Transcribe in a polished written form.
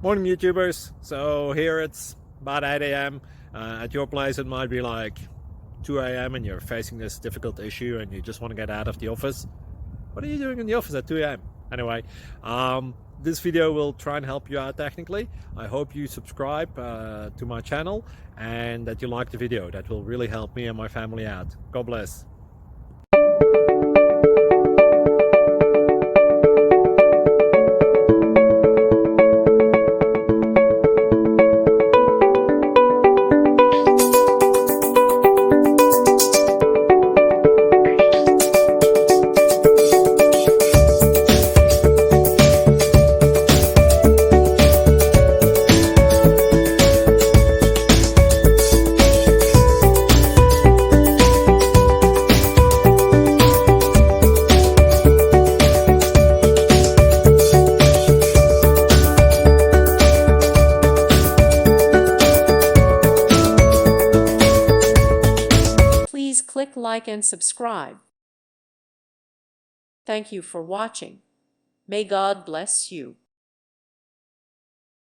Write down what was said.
Morning YouTubers. So here it's about 8 a.m. At your place it might be like 2 a.m. and you're facing this difficult issue and you just want to get out of the office. What are you doing in the office at 2 a.m.? Anyway, this video will try and help you out technically. I hope you subscribe to my channel and that you like the video. That will really help me and my family out. God bless. Please click like and subscribe. Thank you for watching. May God bless you.